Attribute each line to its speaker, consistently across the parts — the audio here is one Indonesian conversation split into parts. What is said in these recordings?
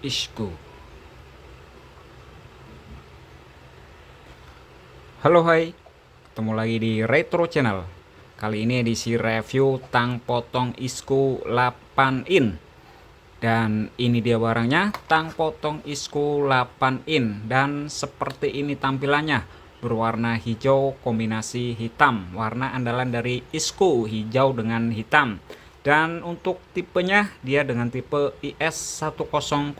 Speaker 1: Isku. Halo hai, ketemu lagi di Retro Channel. Kali ini edisi review tang potong Isku 8 in. Dan ini dia barangnya, tang potong Isku 8 in. Dan seperti ini tampilannya, berwarna hijau kombinasi hitam. Warna andalan dari Isku, hijau dengan hitam. Dan untuk tipenya, dia dengan tipe IS100012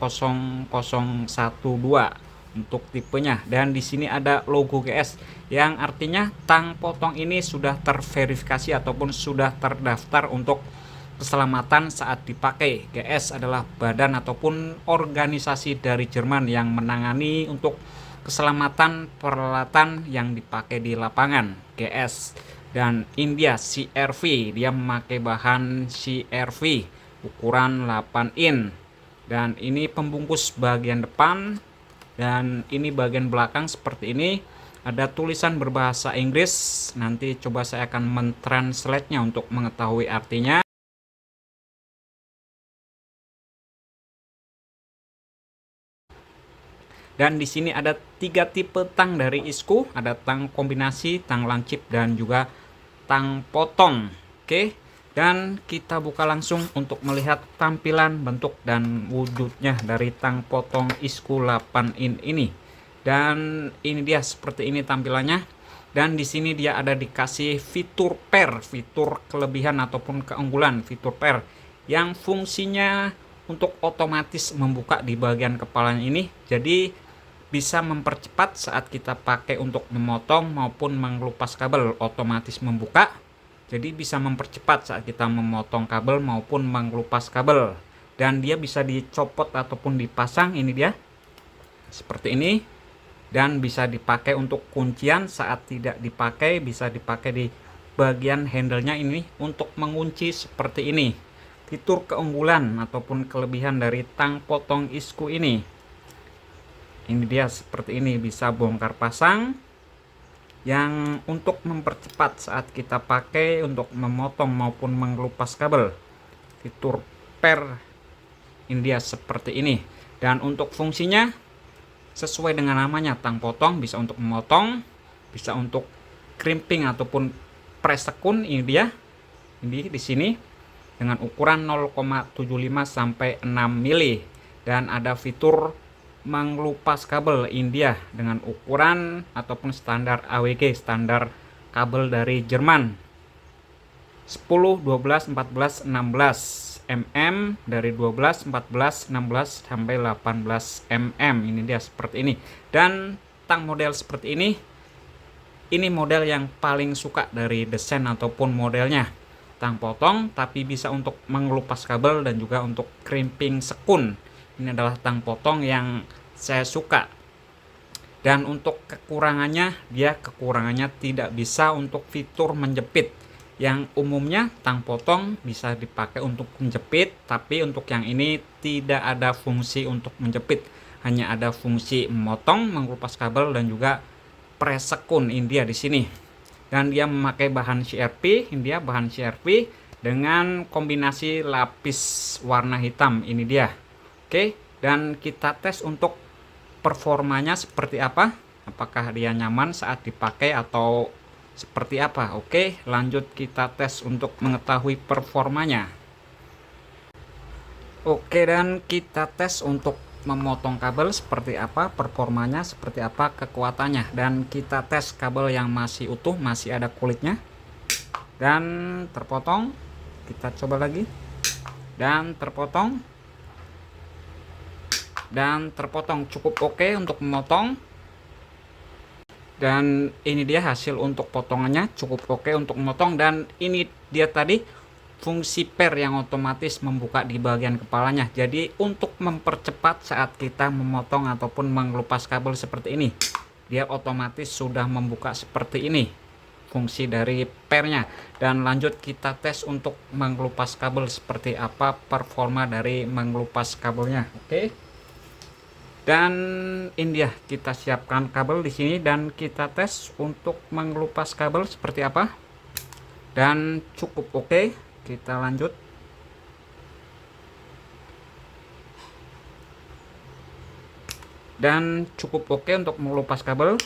Speaker 1: untuk tipenya. Dan di sini ada logo GS yang artinya tang potong ini sudah terverifikasi ataupun sudah terdaftar untuk keselamatan saat dipakai. GS adalah badan ataupun organisasi dari Jerman yang menangani untuk keselamatan peralatan yang dipakai di lapangan. GS. Dan India CRV, dia memakai bahan CRV ukuran 8 in. Dan ini pembungkus bagian depan. Dan ini bagian belakang seperti ini, ada tulisan berbahasa Inggris. Nanti coba saya akan mentranslate-nya untuk mengetahui artinya. Dan di sini ada 3 tipe tang dari Isku, ada tang kombinasi, tang lancip, dan juga tang potong. Oke, dan kita buka langsung untuk melihat tampilan, bentuk, dan wujudnya dari tang potong Isku 8 in ini. Dan ini dia seperti ini tampilannya. Dan di sini dia ada dikasih fitur per, fitur kelebihan ataupun keunggulan fitur per yang fungsinya untuk otomatis membuka di bagian kepalanya ini. Jadi bisa mempercepat saat kita pakai untuk memotong maupun mengelupas kabel, otomatis membuka. Jadi bisa mempercepat saat kita memotong kabel maupun mengelupas kabel. Dan dia bisa dicopot ataupun dipasang, ini dia seperti ini. Dan bisa dipakai untuk kuncian, saat tidak dipakai bisa dipakai di bagian handle-nya ini untuk mengunci seperti ini. Fitur keunggulan ataupun kelebihan dari tang potong Isku ini dia seperti ini, bisa bongkar pasang yang untuk mempercepat saat kita pakai untuk memotong maupun mengelupas kabel. Fitur per ini dia seperti ini. Dan untuk fungsinya sesuai dengan namanya, tang potong, bisa untuk memotong, bisa untuk crimping ataupun press sekun. Ini dia, ini di sini dengan ukuran 0,75 sampai 6 mili. Dan ada fitur mengelupas kabel India dengan ukuran ataupun standar AWG, standar kabel dari Jerman, 10, 12, 14, 16 mm, dari 12, 14, 16 sampai 18 mm. Ini dia seperti ini. Dan tang model seperti ini model yang paling suka dari desain ataupun modelnya. Tang potong tapi bisa untuk mengelupas kabel dan juga untuk crimping sekun. Ini adalah tang potong yang saya suka. Dan untuk kekurangannya, dia kekurangannya tidak bisa untuk fitur menjepit. Yang umumnya tang potong bisa dipakai untuk menjepit, tapi untuk yang ini tidak ada fungsi untuk menjepit. Hanya ada fungsi memotong, mengelupas kabel, dan juga press sekun India di sini. Dan dia memakai bahan CRP, India bahan CRP dengan kombinasi lapis warna hitam. Ini dia. Oke, dan kita tes untuk performanya seperti apa, apakah dia nyaman saat dipakai atau seperti apa. Oke, lanjut kita tes untuk mengetahui performanya. Oke, dan kita tes untuk memotong kabel seperti apa, performanya seperti apa, kekuatannya. Dan kita tes kabel yang masih utuh, masih ada kulitnya dan terpotong. Kita coba lagi, dan terpotong, dan terpotong. Cukup oke untuk memotong. Dan ini dia hasil untuk potongannya, cukup oke untuk memotong. Dan ini dia tadi fungsi per yang otomatis membuka di bagian kepalanya. Jadi untuk mempercepat saat kita memotong ataupun mengelupas kabel seperti ini, dia otomatis sudah membuka seperti ini fungsi dari pernya. Dan lanjut kita tes untuk mengelupas kabel seperti apa performa dari mengelupas kabelnya. Oke. Dan ini dia, kita siapkan kabel di sini dan kita tes untuk mengelupas kabel seperti apa. Dan cukup oke. Kita lanjut. dan cukup oke untuk mengelupas kabel.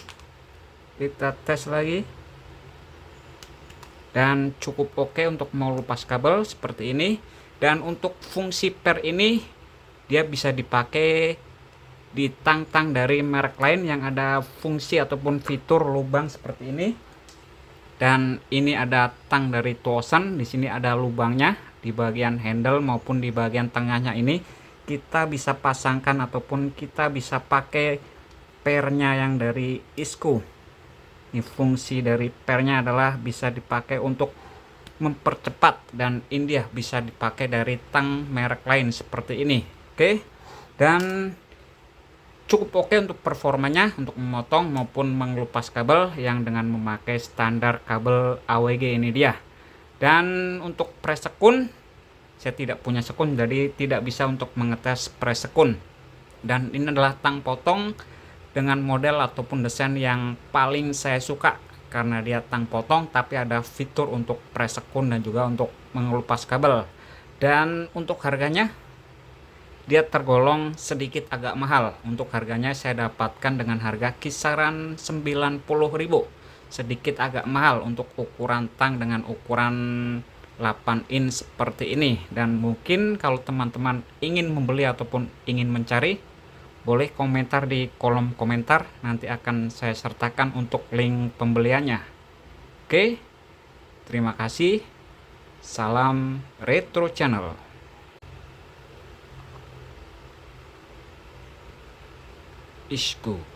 Speaker 1: Kita tes lagi, dan cukup oke untuk mengelupas kabel seperti ini. Dan untuk fungsi per ini dia bisa dipakai di tang-tang dari merek lain yang ada fungsi ataupun fitur lubang seperti ini. Dan ini ada tang dari Tuosan, di sini ada lubangnya di bagian handle maupun di bagian tengahnya. Ini kita bisa pasangkan ataupun kita bisa pakai pernya yang dari ISKU. Ini fungsi dari pernya adalah bisa dipakai untuk mempercepat, dan ini bisa dipakai dari tang merek lain seperti ini. Oke, dan cukup oke untuk performanya untuk memotong maupun mengelupas kabel yang dengan memakai standar kabel AWG ini dia. Dan untuk presekun saya tidak punya sekun, jadi tidak bisa untuk mengetes presekun. Dan ini adalah tang potong dengan model ataupun desain yang paling saya suka, karena dia tang potong tapi ada fitur untuk presekun dan juga untuk mengelupas kabel. Dan untuk harganya dia tergolong sedikit agak mahal. Untuk harganya saya dapatkan dengan harga kisaran 90.000, sedikit agak mahal untuk ukuran tang dengan ukuran 8 in seperti ini. Dan mungkin kalau teman-teman ingin membeli ataupun ingin mencari, boleh komentar di kolom komentar, nanti akan saya sertakan untuk link pembeliannya. Oke, terima kasih. Salam Retro Channel. ISKU.